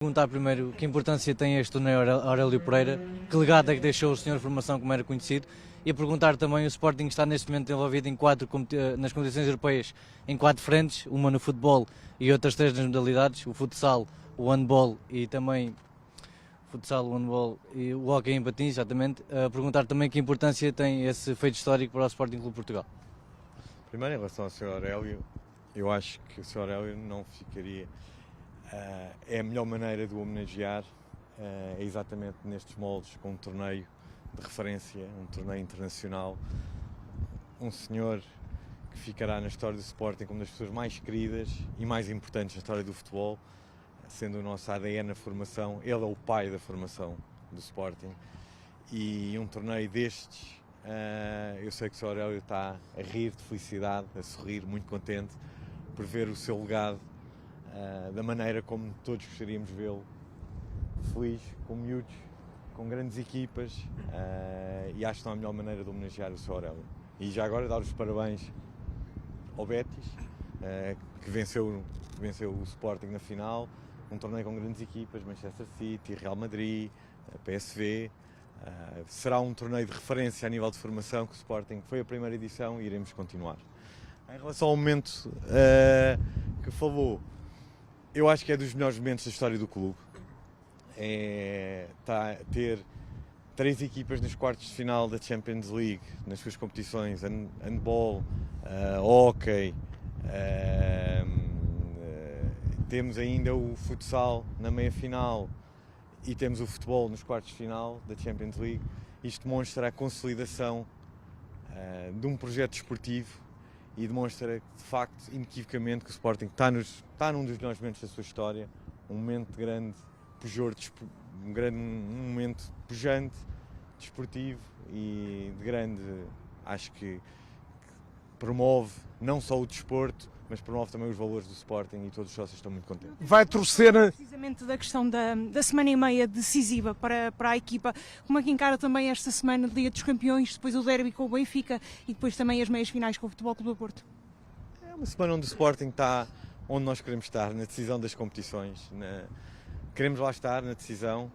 Perguntar primeiro que importância tem este torneio Aurélio Pereira, que legado é que deixou o senhor de formação como era conhecido, e a perguntar também, o Sporting está neste momento envolvido em nas competições europeias em 4 frentes, uma no futebol e outras 3 nas modalidades, o futsal, o handball e também o handball e o hóquei em patins, exatamente. A perguntar também que importância tem esse feito histórico para o Sporting Clube Portugal. Primeiro, em relação ao Sr. Aurélio, eu acho que o Sr. Aurélio não ficaria. É a melhor maneira de o homenagear, é exatamente nestes moldes, com um torneio de referência, um torneio internacional. Um senhor que ficará na história do Sporting como uma das pessoas mais queridas e mais importantes na história do futebol, sendo o nosso ADN na formação. Ele é o pai da formação do Sporting. E um torneio destes, eu sei que o Sr. Aurélio está a rir de felicidade, a sorrir, muito contente por ver o seu legado da maneira como todos gostaríamos de vê-lo, feliz, com miúdos, com grandes equipas, e acho que não há a melhor maneira de homenagear o Sr. Aurélio. E já agora dar os parabéns ao Betis, que venceu o Sporting na final, um torneio com grandes equipas, Manchester City, Real Madrid, PSV. Será um torneio de referência a nível de formação, que o Sporting foi a primeira edição e iremos continuar. Em relação ao momento que falou, eu acho que é dos melhores momentos da história do clube. Ter 3 equipas nos quartos de final da Champions League, nas suas competições, handball, hóquei, temos ainda o futsal na meia-final e temos o futebol nos quartos de final da Champions League. Isto demonstra a consolidação de um projeto desportivo e demonstra, de facto, inequivocamente, que o Sporting está num dos melhores momentos da sua história, um momento de grande pujor, um momento pujante, desportivo e de grande, acho que promove não só o desporto, mas promove também os valores do Sporting, e todos os sócios estão muito contentes. Vai torcer precisamente da questão da semana e meia decisiva para a equipa. Como é que encara também esta semana de Liga dos Campeões, depois o derby com o Benfica e depois também as meias finais com o Futebol Clube do Porto? É uma semana onde o Sporting está onde nós queremos estar, na decisão das competições. Queremos lá estar na decisão.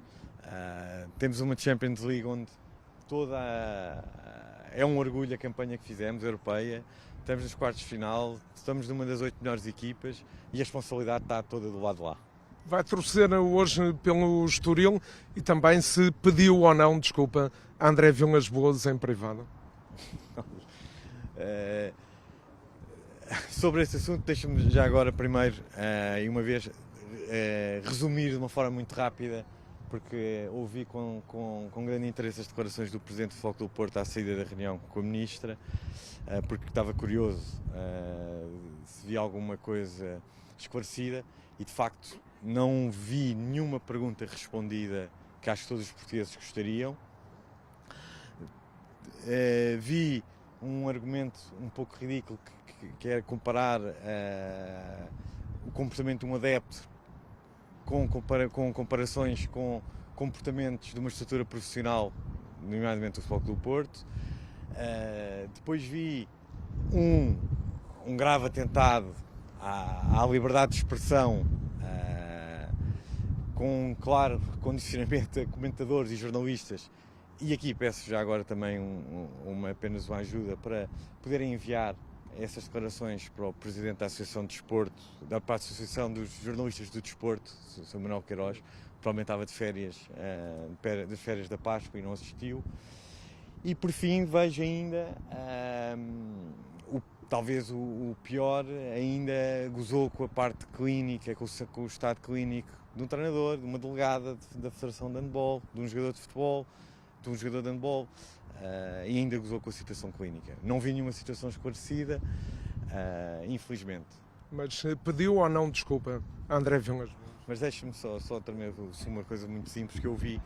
Temos uma Champions League onde é um orgulho a campanha que fizemos, europeia. Estamos nos quartos de final, estamos numa das 8 melhores equipas e a responsabilidade está toda do lado de lá. Vai torcer hoje pelo Estoril e também se pediu ou não, desculpa, a André Vilas Boas em privado. Sobre esse assunto, deixa-me já agora primeiro, e uma vez, resumir de uma forma muito rápida, porque ouvi com grande interesse as declarações do Presidente do Futebol Clube do Porto à saída da reunião com a Ministra, porque estava curioso se via alguma coisa esclarecida, e de facto não vi nenhuma pergunta respondida que acho que todos os portugueses gostariam. Vi um argumento um pouco ridículo que era comparar o comportamento de um adepto com comparações com comportamentos de uma estrutura profissional, nomeadamente do Futebol Clube do Porto. Depois vi um grave atentado à liberdade de expressão, com um claro condicionamento a comentadores e jornalistas. E aqui peço já agora também apenas uma ajuda para poderem enviar essas declarações para o Presidente da Associação de Desporto, para a Associação dos Jornalistas do Desporto, o Sr. Manuel Queiroz, provavelmente estava de férias, das férias da Páscoa, e não assistiu. E por fim vejo ainda, talvez o pior, ainda gozou com a parte clínica, com o estado clínico de um treinador, de uma delegada da Federação de Handball, de um jogador de futebol, de um jogador de handball, e ainda gozou com a situação clínica. Não vi nenhuma situação esclarecida, infelizmente. Mas pediu ou não, desculpa, a André Vilas Boas? Mas deixe-me só também uma coisa muito simples que eu vi.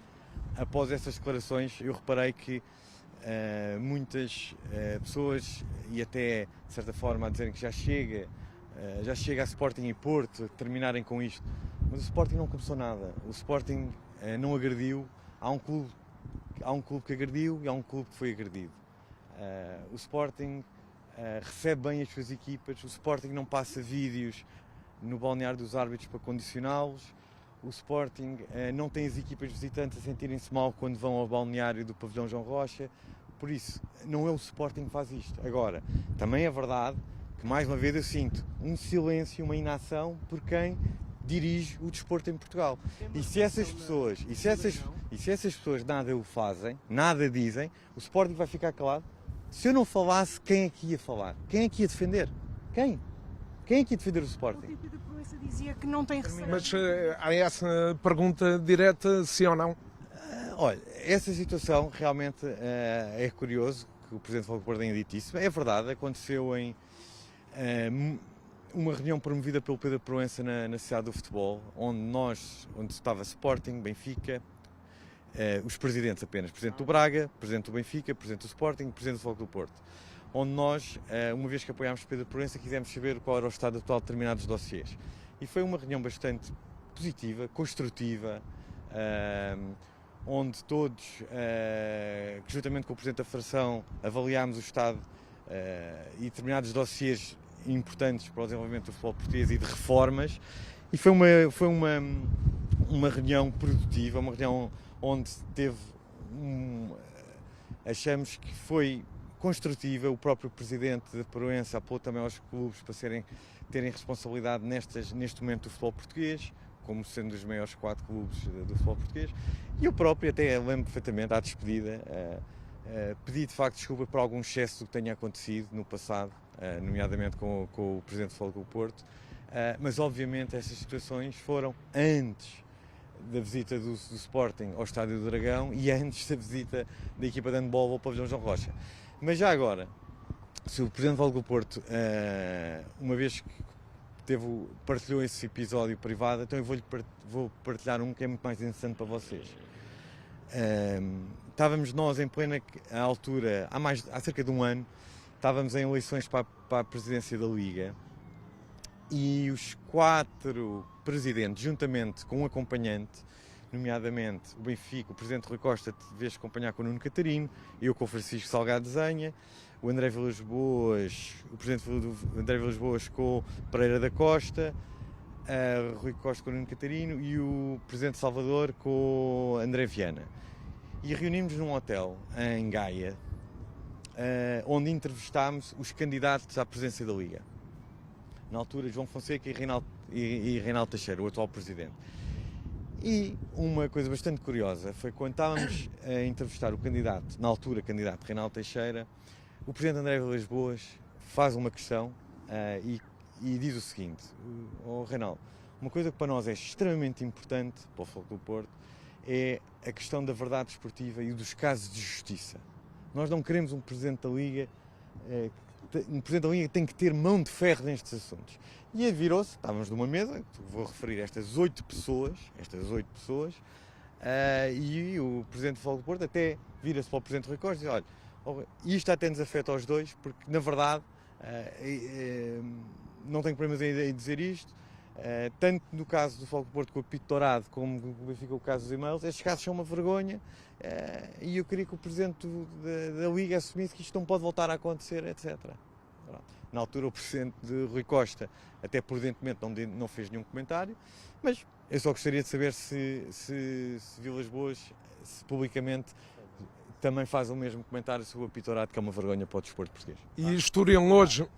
Após essas declarações, eu reparei que muitas pessoas, e até de certa forma a dizerem que já chega a Sporting e Porto a terminarem com isto, mas o Sporting não começou nada. O Sporting não agrediu. Há um clube que agrediu e há um clube que foi agredido. O Sporting recebe bem as suas equipas, o Sporting não passa vídeos no balneário dos árbitros para condicioná-los, o Sporting não tem as equipas visitantes a sentirem-se mal quando vão ao balneário do Pavilhão João Rocha, por isso não é o Sporting que faz isto. Agora, também é verdade que mais uma vez eu sinto um silêncio, uma inação por quem dirige o desporto em Portugal. E se essas pessoas nada o fazem, nada dizem, o Sporting vai ficar calado. Se eu não falasse, quem é que ia falar? Quem é que ia defender? Quem? Quem é que ia defender o Sporting? O Pedro Proença dizia que não tem receio. Mas há essa pergunta direta, sim ou não? Olha, essa situação realmente é curioso que o Presidente do Futebol Clube tenha dito isso. É verdade, aconteceu em uma reunião promovida pelo Pedro Proença na Cidade do Futebol, onde estava Sporting, Benfica, os presidentes apenas, Presidente do Braga, Presidente do Benfica, Presidente do Sporting, Presidente do Futebol Clube do Porto, onde nós, uma vez que apoiámos Pedro Proença, quisemos saber qual era o estado atual de determinados dossiês. E foi uma reunião bastante positiva, construtiva, onde todos, juntamente com o Presidente da Federação, avaliámos o estado e determinados dossiês importantes para o desenvolvimento do futebol português e de reformas, e foi uma reunião produtiva, uma reunião onde achamos que foi construtiva. O próprio Presidente da Proença apelou também aos clubes para terem responsabilidade neste momento do futebol português, como sendo os maiores 4 clubes do futebol português, e eu próprio até lembro perfeitamente à despedida, pedi de facto desculpa por algum excesso que tenha acontecido no passado, nomeadamente com o Presidente do Futebol Clube do Porto, mas obviamente essas situações foram antes da visita do Sporting ao Estádio do Dragão e antes da visita da equipa de handball ao Pavilhão João Rocha. Mas já agora, se o Presidente do Futebol Clube do Porto, uma vez que partilhou esse episódio privado, então eu vou partilhar um que é muito mais interessante para vocês. Estávamos nós em plena altura, há cerca de um ano, estávamos em eleições para a presidência da Liga e os 4 presidentes, juntamente com um acompanhante, nomeadamente o Benfica, o Presidente Rui Costa veio acompanhar com o Nuno Catarino, eu com o Francisco Salgado Zenha, o André Vilas Boas, o Presidente André Vilas Boas com o Pereira da Costa, Rui Costa com o Nuno Catarino e o Presidente Salvador com o André Viana. E reunimos num hotel em Gaia, onde entrevistámos os candidatos à presidência da Liga. Na altura, João Fonseca e Reinaldo Teixeira, o atual presidente. E uma coisa bastante curiosa foi quando estávamos a entrevistar o candidato, na altura candidato Reinaldo Teixeira, o presidente André Vilas Boas faz uma questão e diz o seguinte: Reinaldo, uma coisa que para nós é extremamente importante, para o Futebol Clube do Porto, é a questão da verdade esportiva e dos casos de justiça. Nós não queremos um Presidente da Liga, um Presidente da Liga tem que ter mão de ferro nestes assuntos. E virou-se, estávamos numa mesa, vou referir estas 8 pessoas, e o Presidente do Futebol Clube do Porto até vira-se para o Presidente Rui Costa e diz: olha, isto até nos afeta aos dois, porque na verdade não tenho problemas em dizer isto, tanto no caso do Futebol Clube do Porto com o apito dourado, como fica o caso dos e-mails, estes casos são uma vergonha, e eu queria que o Presidente da Liga assumisse que isto não pode voltar a acontecer, etc. Na altura o Presidente de Rui Costa, até prudentemente, não fez nenhum comentário, mas eu só gostaria de saber se Vilas Boas, se publicamente, também faz o mesmo comentário sobre o apito dourado, que é uma vergonha para o desporto português. E Estoril hoje